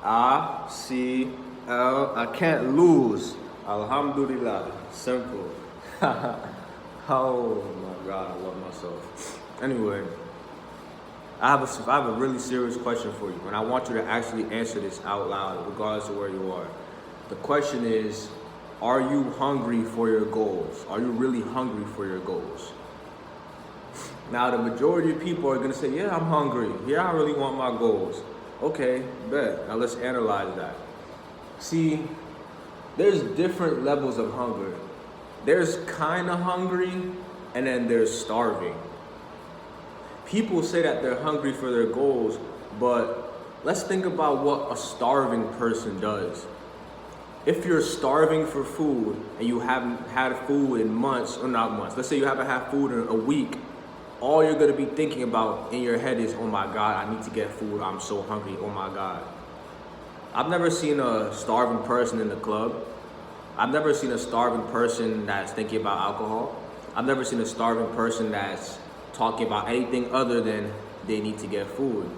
icLAAo. I can't lose. Alhamdulillah. Simple. Oh my God, I love myself. Anyway, I have a really serious question for you, and I want you to actually answer this out loud, regardless of where you are. The question is, are you hungry for your goals? Are you really hungry for your goals? Now, the majority of people are gonna say, yeah, I'm hungry. Yeah, I really want my goals. Okay, bet. Now let's analyze that. See, there's different levels of hunger. There's kind of hungry, and then there's starving. People say that they're hungry for their goals, but let's think about what a starving person does. If you're starving for food and you haven't had food in months, or not months, let's say you haven't had food in a week, all you're gonna be thinking about in your head is, oh my God, I need to get food, I'm so hungry, oh my God. I've never seen a starving person in the club. I've never seen a starving person that's thinking about alcohol. I've never seen a starving person that's talking about anything other than they need to get food.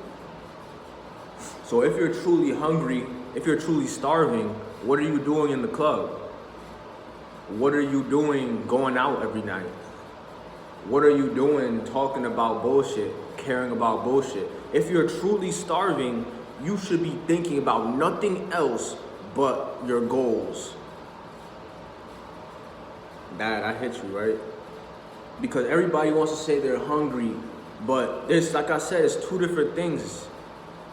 So if you're truly hungry, if you're truly starving, what are you doing in the club? What are you doing going out every night? What are you doing talking about bullshit, caring about bullshit? If you're truly starving, you should be thinking about nothing else but your goals. Dad, I hit you, right? Because everybody wants to say they're hungry, but it's like I said, it's two different things.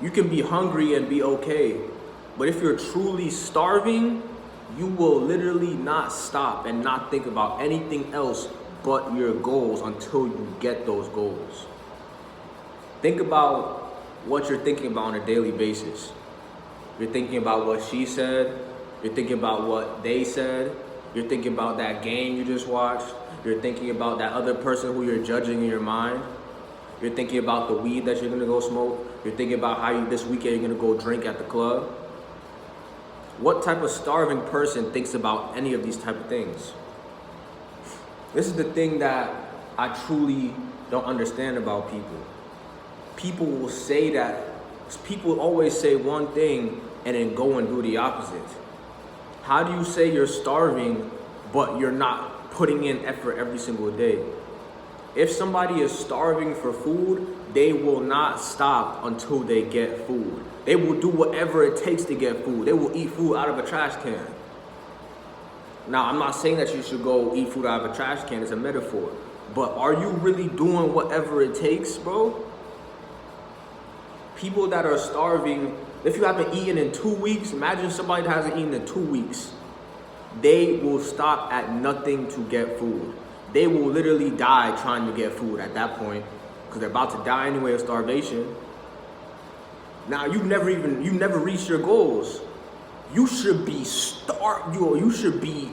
You can be hungry and be okay, but if you're truly starving, you will literally not stop and not think about anything else but your goals until you get those goals. Think about what you're thinking about on a daily basis. You're thinking about what she said, you're thinking about what they said, you're thinking about that game you just watched, you're thinking about that other person who you're judging in your mind, you're thinking about the weed that you're gonna go smoke, you're thinking about how this weekend you're gonna go drink at the club. What type of starving person thinks about any of these type of things? This is the thing that I truly don't understand about people. People will say that, people always say one thing and then go and do the opposite. How do you say you're starving, but you're not putting in effort every single day? If somebody is starving for food, they will not stop until they get food. They will do whatever it takes to get food. They will eat food out of a trash can. Now, I'm not saying that you should go eat food out of a trash can, it's a metaphor. But are you really doing whatever it takes, bro? People that are starving, if you haven't eaten in 2 weeks, imagine somebody that hasn't eaten in 2 weeks. They will stop at nothing to get food. They will literally die trying to get food at that point, because they're about to die anyway of starvation. Now, you never reached your goals. You should be you should be,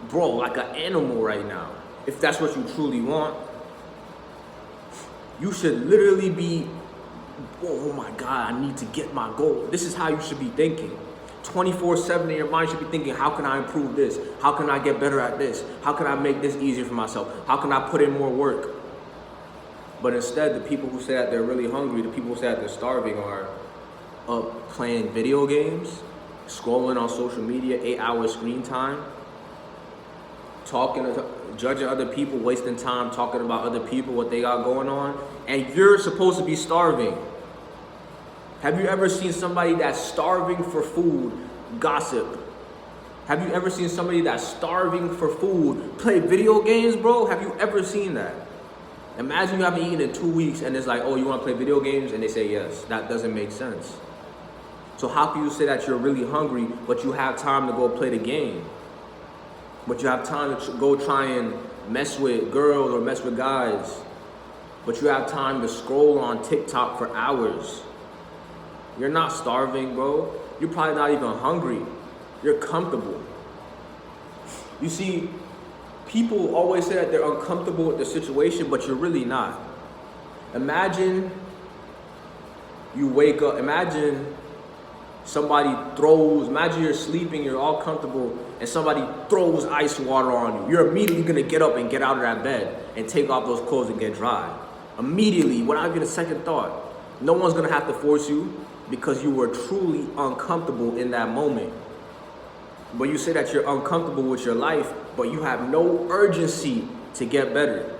bro, like an animal right now. If that's what you truly want, you should literally be, oh my God, I need to get my goal. This is how you should be thinking. 24/7 in your mind should be thinking, how can I improve this? How can I get better at this? How can I make this easier for myself? How can I put in more work? But instead, the people who say that they're really hungry, the people who say that they're starving are up playing video games, scrolling on social media, 8 hours screen time, judging other people, wasting time talking about other people, what they got going on, and you're supposed to be starving. Have you ever seen somebody that's starving for food gossip? Have you ever seen somebody that's starving for food play video games, bro? Have you ever seen that? Imagine you haven't eaten in 2 weeks and it's like, oh, you want to play video games? And they say yes. That doesn't make sense. So how can you say that you're really hungry, but you have time to go play the game? But you have time to go try and mess with girls or mess with guys? But you have time to scroll on TikTok for hours? You're not starving, bro. You're probably not even hungry. You're comfortable. You see, people always say that they're uncomfortable with the situation, but you're really not. Imagine you wake up, imagine imagine you're sleeping, you're all comfortable, and somebody throws ice water on you. You're immediately gonna get up and get out of that bed and take off those clothes and get dry. Immediately, without even a second thought. No one's gonna have to force you. because you were truly uncomfortable in that moment. But you say that you're uncomfortable with your life, but you have no urgency to get better.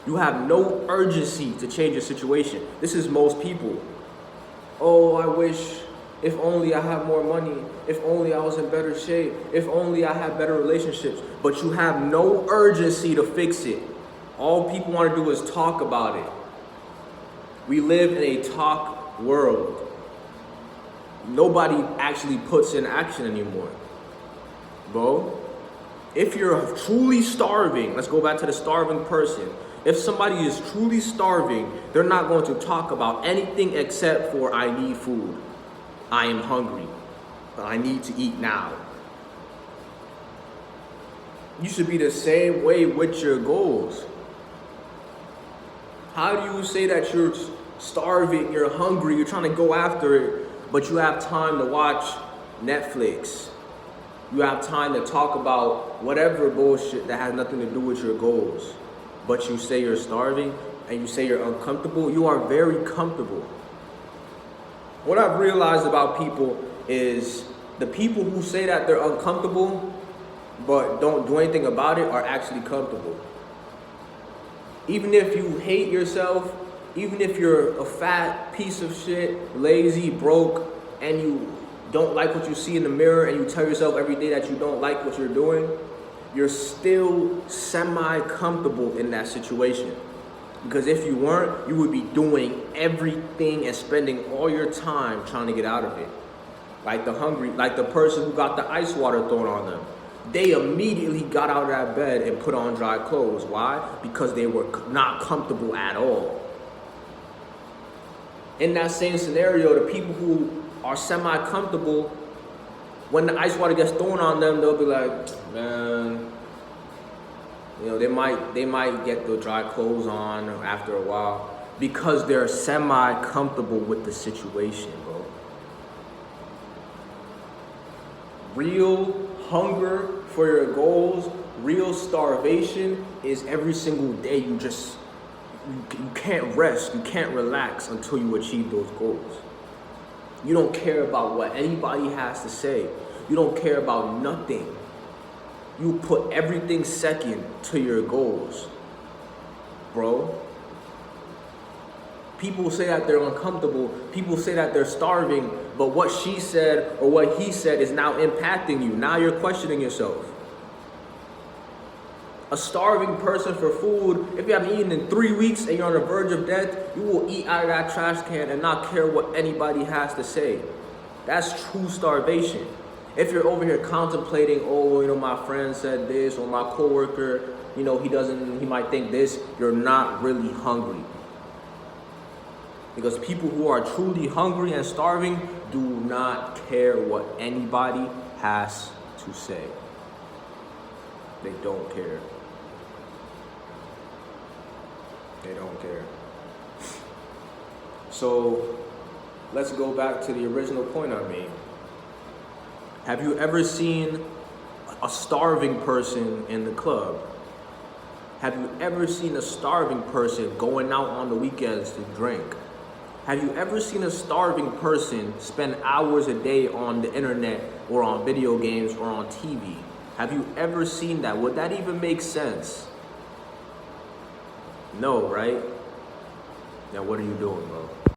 You have no urgency to change your situation. This is most people. Oh, I wish if only I had more money, if only I was in better shape, if only I had better relationships. But you have no urgency to fix it. All people want to do is talk about it. We live in a talk world. Nobody actually puts in action anymore. Bro, if you're truly starving, let's go back to the starving person. If somebody is truly starving, they're not going to talk about anything except for I need food. I am hungry. I need to eat now. You should be the same way with your goals. How do you say that you're starving, you're hungry, you're trying to go after it, but you have time to watch Netflix? You have time to talk about whatever bullshit that has nothing to do with your goals. But you say you're starving and you say you're uncomfortable. You are very comfortable. What I've realized about people is the people who say that they're uncomfortable but don't do anything about it are actually comfortable. Even if you hate yourself, even if you're a fat piece of shit, lazy, broke, and you don't like what you see in the mirror and you tell yourself every day that you don't like what you're doing, you're still semi-comfortable in that situation. Because if you weren't, you would be doing everything and spending all your time trying to get out of it. Like the person who got the ice water thrown on them. They immediately got out of that bed and put on dry clothes. Why? Because they were not comfortable at all. In that same scenario, the people who are semi-comfortable, when the ice water gets thrown on them, they'll be like, man, you know, they might get the dry clothes on after a while because they're semi-comfortable with the situation, bro. Real hunger for your goals, real starvation is every single day you can't rest, you can't relax until you achieve those goals. You don't care about what anybody has to say. You don't care about nothing. You put everything second to your goals, bro. People say that they're uncomfortable. People say that they're starving, but what she said or what he said is now impacting you. Now you're questioning yourself. A starving person for food, if you haven't eaten in 3 weeks and you're on the verge of death, you will eat out of that trash can and not care what anybody has to say. That's true starvation. If you're over here contemplating, oh, you know, my friend said this, or my coworker, you know, he might think this, you're not really hungry. Because people who are truly hungry and starving do not care what anybody has to say. They don't care. They don't care. So let's go back to the original point I made. Have you ever seen a starving person in the club? Have you ever seen a starving person going out on the weekends to drink? Have you ever seen a starving person spend hours a day on the internet or on video games or on TV? Have you ever seen that? Would that even make sense? No, right? Now what are you doing, bro?